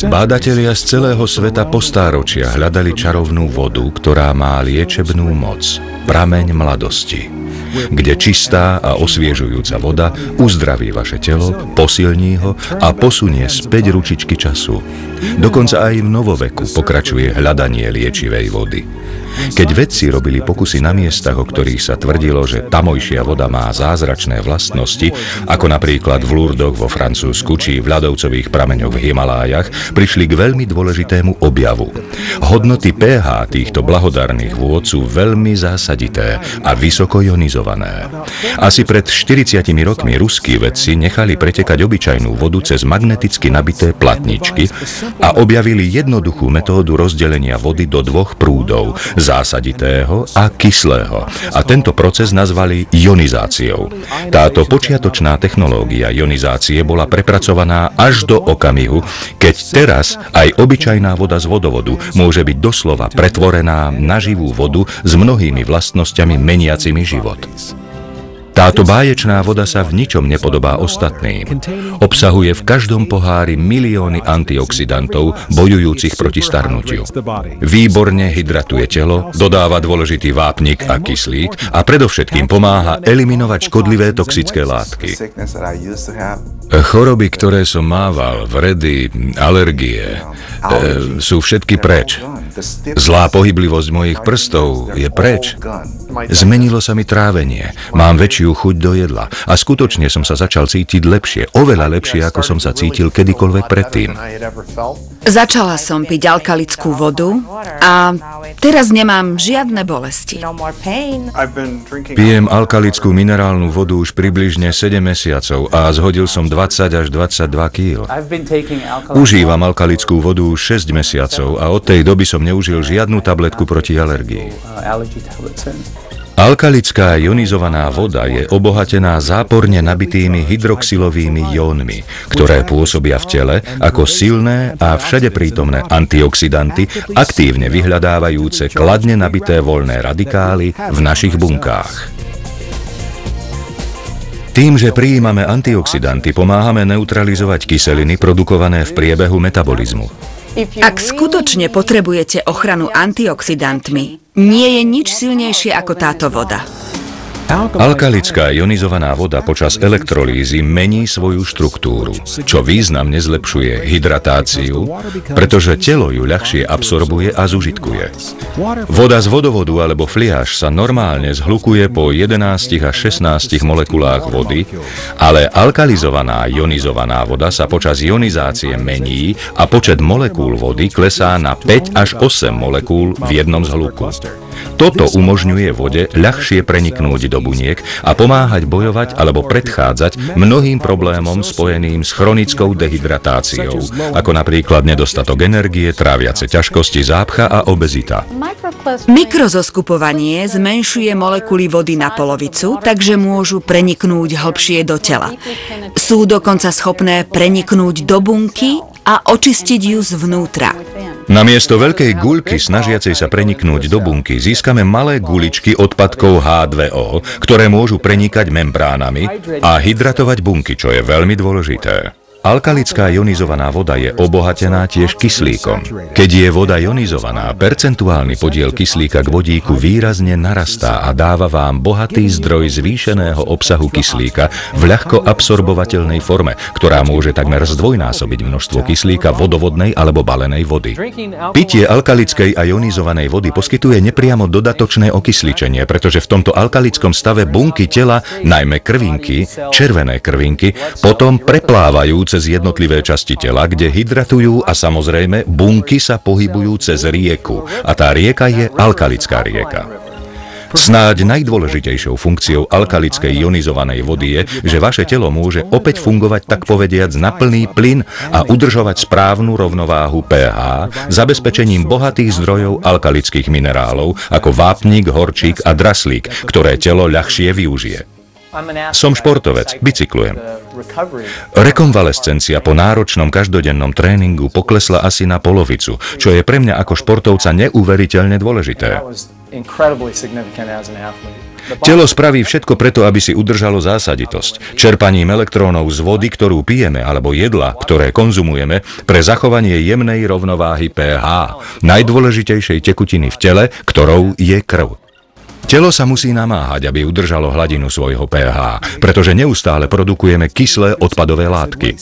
Bádatelia z celého sveta po stáročia hľadali čarovnú vodu, ktorá má liečebnú moc, prameň mladosti, kde čistá a osviežujúca voda uzdraví vaše telo, posilní ho a posunie späť ručičky času. Dokonca aj v novoveku pokračuje hľadanie liečivej vody. Keď vedci robili pokusy na miestach, o ktorých sa tvrdilo, že tamojšia voda má zázračné vlastnosti, ako napríklad v Lurdoch vo Francúzsku či v ľadovcových prameňoch v Himalájach, prišli k veľmi dôležitému objavu. Hodnoty pH týchto blahodarných vôd sú veľmi zásadité a vysoko ionizované. Asi pred 40 rokmi ruskí vedci nechali pretekať obyčajnú vodu cez magneticky nabité platničky a objavili jednoduchú metódu rozdelenia vody do dvoch prúdov, zásaditého a kyslého. A tento proces nazvali ionizáciou. Táto počiatočná technológia ionizácie bola prepracovaná až do okamihu, keď teraz aj obyčajná voda z vodovodu môže byť doslova pretvorená na živú vodu s mnohými vlastnosťami meniacimi život. Táto báječná voda sa v ničom nepodobá ostatným. Obsahuje v každom pohári milióny antioxidantov bojujúcich proti starnutiu. Výborne hydratuje telo, dodáva dôležitý vápnik a kyslík a predovšetkým pomáha eliminovať škodlivé toxické látky. Choroby, ktoré som mával, vredy, alergie, sú všetky preč. Zlá pohyblivosť mojich prstov je preč. Zmenilo sa mi trávenie, mám väčšiu chuť do jedla a skutočne som sa začal cítiť lepšie, oveľa lepšie, ako som sa cítil kedykoľvek predtým. Začala som piť alkalickú vodu a teraz nemám žiadne bolesti. Pijem alkalickú minerálnu vodu už približne 7 mesiacov a zhodil som 20 až 22 kg. Užívam alkalickú vodu už 6 mesiacov a od tej doby som neužil žiadnu tabletku proti alergii. Alkalická ionizovaná voda je obohatená záporne nabitými hydroxylovými jónmi, ktoré pôsobia v tele ako silné a všade prítomné antioxidanty, aktívne vyhľadávajúce kladne nabité voľné radikály v našich bunkách. Tým, že prijímame antioxidanty, pomáhame neutralizovať kyseliny produkované v priebehu metabolizmu. Ak skutočne potrebujete ochranu antioxidantmi, nie je nič silnejšie ako táto voda. Alkalická ionizovaná voda počas elektrolýzy mení svoju štruktúru, čo významne zlepšuje hydratáciu, pretože telo ju ľahšie absorbuje a zužitkuje. Voda z vodovodu alebo fliaž sa normálne zhlukuje po 11 až 16 molekulách vody, ale alkalizovaná ionizovaná voda sa počas ionizácie mení a počet molekúl vody klesá na 5 až 8 molekúl v jednom zhluku. Toto umožňuje vode ľahšie preniknúť do buniek a pomáhať bojovať alebo predchádzať mnohým problémom spojeným s chronickou dehydratáciou, ako napríklad nedostatok energie, tráviace ťažkosti, zápcha a obezita. Mikrozoskupovanie zmenšuje molekuly vody na polovicu, takže môžu preniknúť hlbšie do tela. Sú dokonca schopné preniknúť do bunky a očistiť ju zvnútra. Namiesto veľkej guľky snažiacej sa preniknúť do bunky získame malé guličky odpadkov H2O, ktoré môžu prenikať membránami a hydratovať bunky, čo je veľmi dôležité. Alkalická ionizovaná voda je obohatená tiež kyslíkom. Keď je voda ionizovaná, percentuálny podiel kyslíka k vodíku výrazne narastá a dáva vám bohatý zdroj zvýšeného obsahu kyslíka v ľahko absorbovateľnej forme, ktorá môže takmer zdvojnásobiť množstvo kyslíka vodovodnej alebo balenej vody. Pitie alkalickej a ionizovanej vody poskytuje nepriamo dodatočné okysličenie, pretože v tomto alkalickom stave bunky tela, najmä krvinky, červené krvinky, potom preplávajú cez jednotlivé časti tela, kde hydratujú a samozrejme bunky sa pohybujú cez rieku a tá rieka je alkalická rieka. Snáď najdôležitejšou funkciou alkalickej ionizovanej vody je, že vaše telo môže opäť fungovať tak povediac na plný plyn a udržovať správnu rovnováhu pH zabezpečením bohatých zdrojov alkalických minerálov ako vápnik, horčík a draslík, ktoré telo ľahšie využije. Som športovec, bicyklujem. Rekonvalescencia po náročnom každodennom tréningu poklesla asi na polovicu, čo je pre mňa ako športovca neuveriteľne dôležité. Telo spraví všetko preto, aby si udržalo zásaditosť. Čerpaním elektrónov z vody, ktorú pijeme, alebo jedla, ktoré konzumujeme, pre zachovanie jemnej rovnováhy pH, najdôležitejšej tekutiny v tele, ktorou je krv. Telo sa musí namáhať, aby udržalo hladinu svojho pH, pretože neustále produkujeme kyslé odpadové látky.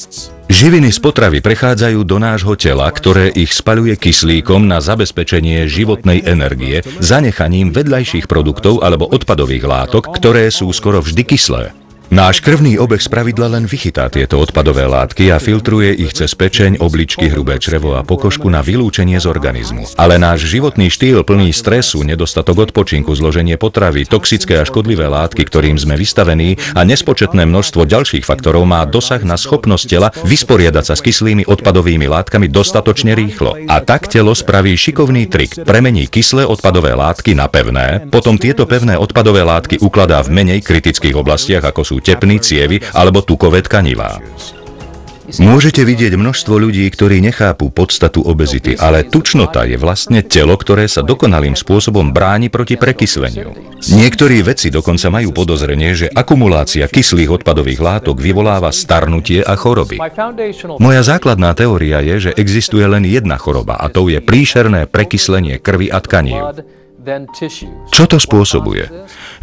Živiny z potravy prechádzajú do nášho tela, ktoré ich spaľuje kyslíkom na zabezpečenie životnej energie, zanechaním vedľajších produktov alebo odpadových látok, ktoré sú skoro vždy kyslé. Náš krvný obeh spravidla len vychytá tieto odpadové látky a filtruje ich cez pečeň, obličky, hrubé črevo a pokožku na vylúčenie z organizmu. Ale náš životný štýl plný stresu, nedostatok odpočinku, zloženie potravy, toxické a škodlivé látky, ktorým sme vystavení a nespočetné množstvo ďalších faktorov má dosah na schopnosť tela vysporiadať sa s kyslými odpadovými látkami dostatočne rýchlo. A tak telo spraví šikovný trik, premení kyslé odpadové látky na pevné, potom tieto pevné odpadové látky ukladá v menej kritických oblastiach, ako sú tepny, cievy alebo tukové tkanivá. Môžete vidieť množstvo ľudí, ktorí nechápu podstatu obezity, ale tučnota je vlastne telo, ktoré sa dokonalým spôsobom bráni proti prekysleniu. Niektorí vedci dokonca majú podozrenie, že akumulácia kyslých odpadových látok vyvoláva starnutie a choroby. Moja základná teória je, že existuje len jedna choroba a to je príšerné prekyslenie krvi a tkanív. Čo to spôsobuje?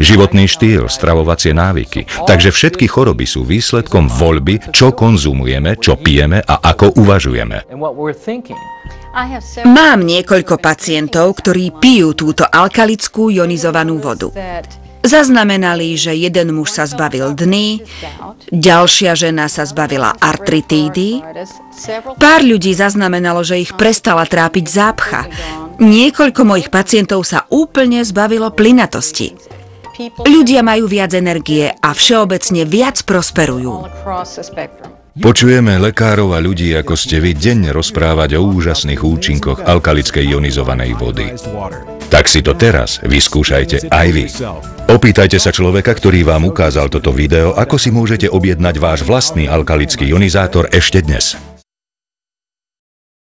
Životný štýl, stravovacie návyky. Takže všetky choroby sú výsledkom voľby, čo konzumujeme, čo pijeme a ako uvažujeme. Mám niekoľko pacientov, ktorí pijú túto alkalickú ionizovanú vodu. Zaznamenali, že jeden muž sa zbavil dny, ďalšia žena sa zbavila artritídy, pár ľudí zaznamenalo, že ich prestala trápiť zápcha. Niekoľko mojich pacientov sa úplne zbavilo plynatosti. Ľudia majú viac energie a všeobecne viac prosperujú. Počujeme lekárov a ľudí, ako ste vy, denne rozprávať o úžasných účinkoch alkalickej ionizovanej vody. Tak si to teraz vyskúšajte aj vy. Opýtajte sa človeka, ktorý vám ukázal toto video, ako si môžete objednať váš vlastný alkalický ionizátor ešte dnes.